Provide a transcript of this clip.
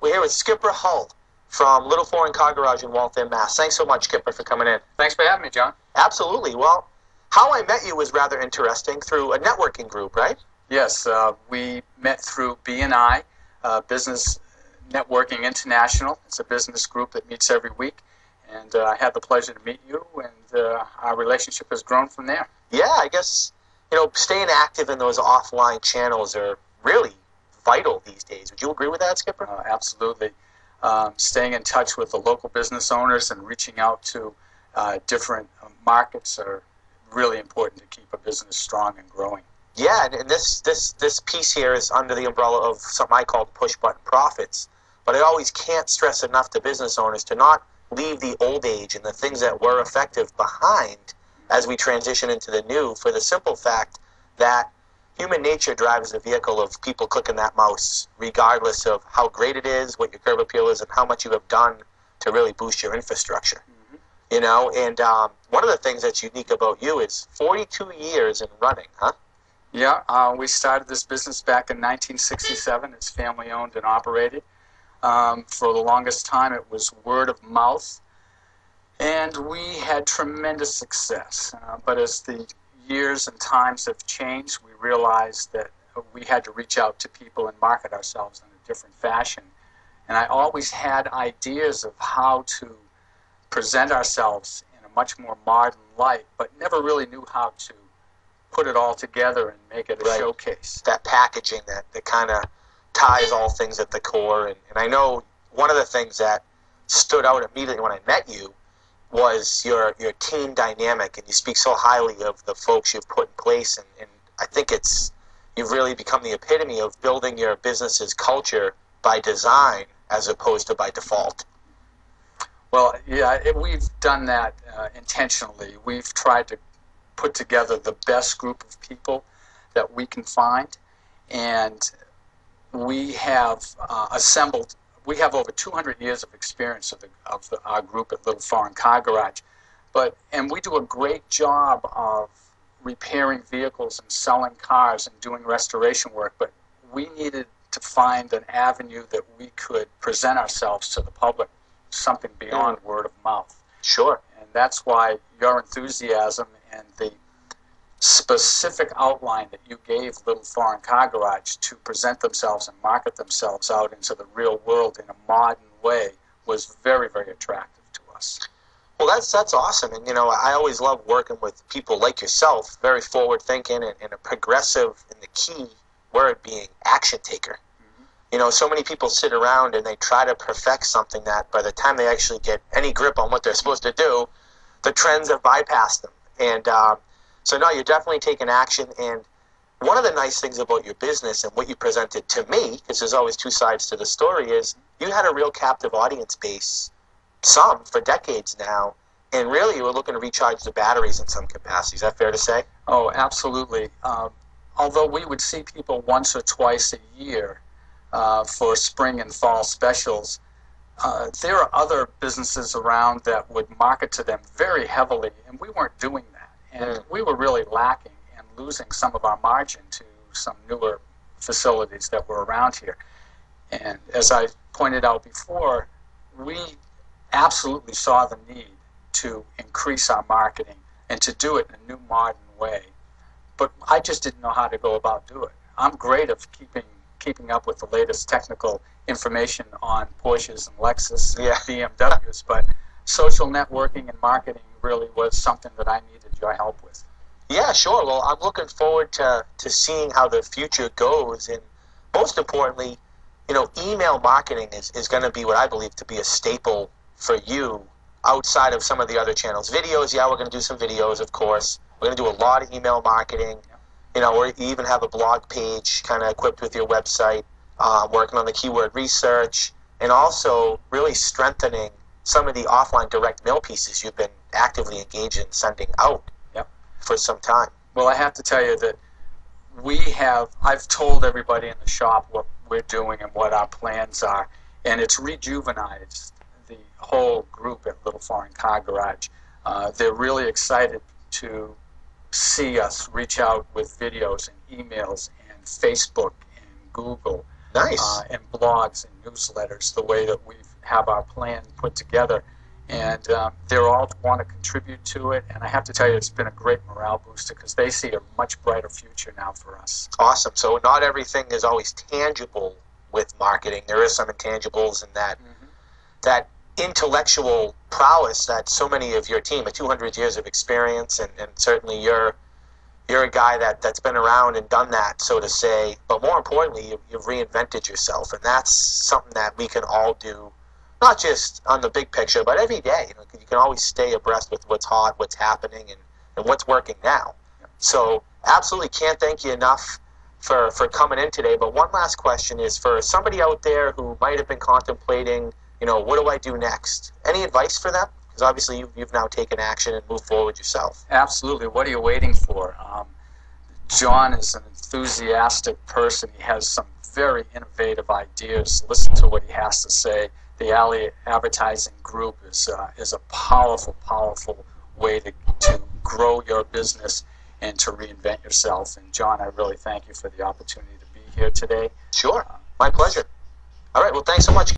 We're here with Skipper Hull from Little Foreign Car Garage in Waltham, Mass. Thanks so much, Skipper, for coming in. Thanks for having me, John. Absolutely. Well, how I met you was rather interesting through a networking group, right? Yes, we met through BNI, Business Networking International. It's a business group that meets every week, and I had the pleasure to meet you, and our relationship has grown from there. Yeah, I guess, staying active in those offline channels are really vital these days. Would you agree with that, Skipper? Absolutely. Staying in touch with the local business owners and reaching out to different markets are really important to keep a business strong and growing. Yeah, and this piece here is under the umbrella of something I call push-button profits. But I always can't stress enough to business owners to not leave the old age and the things that were effective behind as we transition into the new, for the simple fact that human nature drives the vehicle of people clicking that mouse, regardless of how great it is, what your curb appeal is, and how much you have done to really boost your infrastructure. And one of the things that's unique about you is 42 years in running, huh? Yeah, we started this business back in 1967. It's family owned and operated. For the longest time, it was word of mouth, and we had tremendous success. But as the years and times have changed, we realized that we had to reach out to people and market ourselves in a different fashion. And I always had ideas of how to present ourselves in a much more modern light, but never really knew how to put it all together and make it a showcase. That packaging that kind of ties all things at the core. And I know one of the things that stood out immediately when I met you was your team dynamic, and you speak so highly of the folks you've put in place, and I think you've really become the epitome of building your business's culture by design as opposed to by default. Well, yeah, we've done that intentionally. We've tried to put together the best group of people that we can find, and we have assembled. We have over 200 years of experience of our group at Little Foreign Car Garage, and we do a great job of repairing vehicles and selling cars and doing restoration work, but we needed to find an avenue that we could present ourselves to the public, something beyond word of mouth. Sure. And that's why your enthusiasm and the specific outline that you gave Little Foreign Car Garage to present themselves and market themselves out into the real world in a modern way was very, very attractive to us. Well, that's awesome. And, I always love working with people like yourself, very forward-thinking and a progressive, and the key word being action taker. So many people sit around and they try to perfect something that by the time they actually get any grip on what they're supposed to do, the trends have bypassed them. And so no, you're definitely taking action. And one of the nice things about your business and what you presented to me, because there's always two sides to the story, is you had a real captive audience base, some for decades now, and really you were looking to recharge the batteries in some capacity. Is that fair to say? Oh, absolutely. Although we would see people once or twice a year for spring and fall specials, there are other businesses around that would market to them very heavily, and we weren't doing that. And we were really lacking and losing some of our margin to some newer facilities that were around here. And as I pointed out before, we absolutely saw the need to increase our marketing and to do it in a new modern way. But I just didn't know how to go about doing it. I'm great at keeping up with the latest technical information on Porsches and Lexus and BMWs, but social networking and marketing really was something that I needed your help with. Yeah, sure. Well, I'm looking forward to seeing how the future goes, and most importantly, email marketing is going to be what I believe to be a staple for you outside of some of the other channels. Videos, we're going to do some videos, of course. We're going to do a lot of email marketing. Or you even have a blog page kind of equipped with your website, working on the keyword research, and also really strengthening some of the offline direct mail pieces you've been actively engaged in sending out for some time. Well, I have to tell you that I've told everybody in the shop what we're doing and what our plans are, and it's rejuvenized the whole group at Little Foreign Car Garage. They're really excited to see us reach out with videos and emails and Facebook and Google. Nice. and blogs and newsletters, the way that we have our plan put together. And they're all want to contribute to it. And I have to tell you, it's been a great morale booster because they see a much brighter future now for us. Awesome. So not everything is always tangible with marketing. There is some intangibles in that that intellectual prowess that so many of your team, 200 years of experience, and certainly you're a guy that's been around and done that, so to say. But more importantly, you've reinvented yourself, and that's something that we can all do, not just on the big picture, but every day. You can always stay abreast with what's hot, what's happening, and what's working now. So absolutely can't thank you enough for coming in today. But one last question is for somebody out there who might have been contemplating, what do I do next? Any advice for them? Because obviously you've now taken action and moved forward yourself. Absolutely. What are you waiting for? John is an enthusiastic person. He has some very innovative ideas. Listen to what he has to say. The Alley Advertising Group is a powerful, powerful way to grow your business and to reinvent yourself. And John, I really thank you for the opportunity to be here today. Sure. My pleasure. All right. Well, thanks so much.